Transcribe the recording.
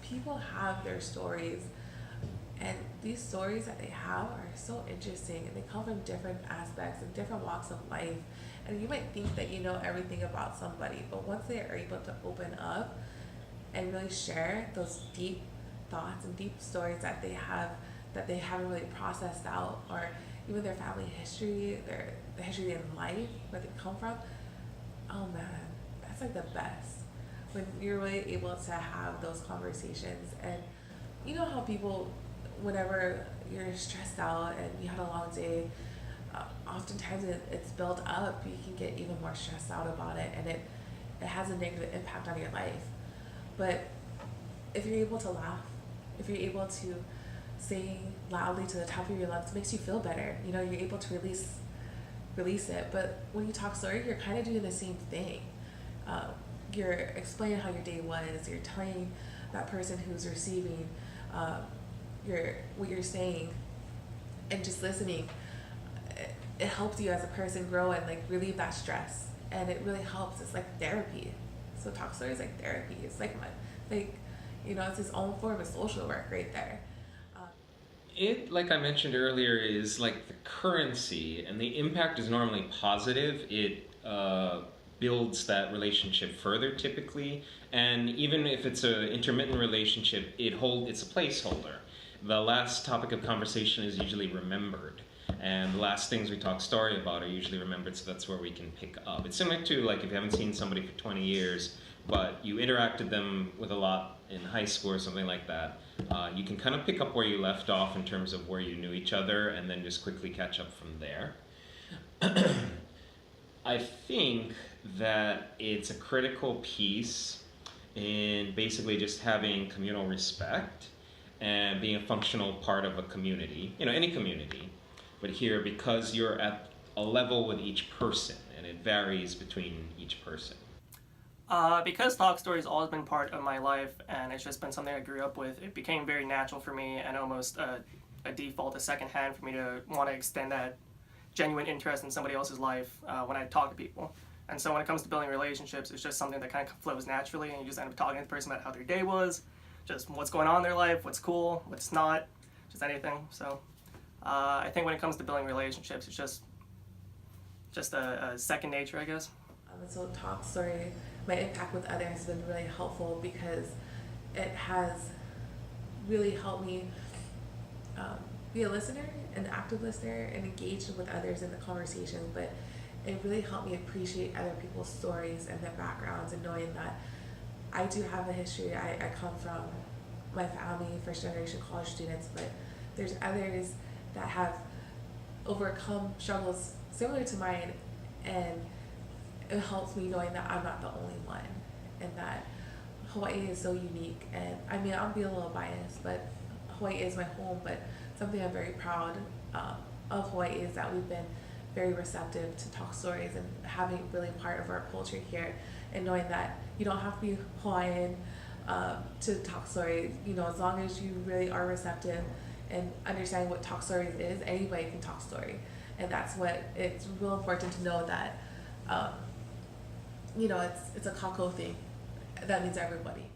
people have their stories, and these stories that they have are so interesting, and they come from different aspects and different walks of life. And you might think that you know everything about somebody, but once they are able to open up and really share those deep thoughts and deep stories that they haven't really processed out, or even their family history, the history in life, where they come from, oh man, that's like the best. When you're really able to have those conversations. And you know how people, whenever you're stressed out and you had a long day, oftentimes it's built up. You can get even more stressed out about it, and it has a negative impact on your life. But if you're able to laugh, if you're able to say loudly to the top of your lungs, it makes you feel better. You know, you're able to release it. But when you talk story, you're kind of doing the same thing. Um, you're explaining how your day was. You're telling that person who's receiving um, what you're saying, and just listening. It helps you as a person grow and like relieve that stress, and it really helps. It's like therapy. So talk story is like therapy. It's like like it's its own form of social work right there. Um, It, like I mentioned earlier, is like the currency, and the impact is normally positive. It builds that relationship further, typically, and even if it's an intermittent relationship, it's a placeholder. The last topic of conversation is usually remembered, and the last things we talk story about are usually remembered, so that's where we can pick up. It's similar to like if you haven't seen somebody for 20 years, but you interacted them with a lot in high school or something like that. You can kind of pick up where you left off in terms of where you knew each other, and then just quickly catch up from there. I think that it's a critical piece in basically just having communal respect and being a functional part of a community, any community. But here, because you're at a level with each person, and it varies between each person. Because Talk Story has always been part of my life, and it's just been something I grew up with, it became very natural for me, and almost a default, a second hand for me to want to extend that genuine interest in somebody else's life when I talk to people. And so when it comes to building relationships, it's just something that kind of flows naturally, and you just end up talking to the person about how their day was, just what's going on in their life, what's cool, what's not, just anything. So I think when it comes to building relationships, it's just a second nature, I guess. and so talk story, my impact with others has been really helpful because it has really helped me um, be a listener, an active listener, and engage with others in the conversation. But it really helped me appreciate other people's stories and their backgrounds, and knowing that I do have a history. I come from my family, first generation college students, but there's others that have overcome struggles similar to mine, and it helps me knowing that I'm not the only one, and that Hawaii is so unique. And I mean, I'll be a little biased, but Hawaii is my home. But something I'm very proud of Hawaii is that we've been very receptive to talk stories and having really part of our culture here, and knowing that you don't have to be Hawaiian to talk stories. As long as you really are receptive and understanding what talk stories is, anybody can talk story. And that's what it's real important to know, that it's a kako thing that means everybody.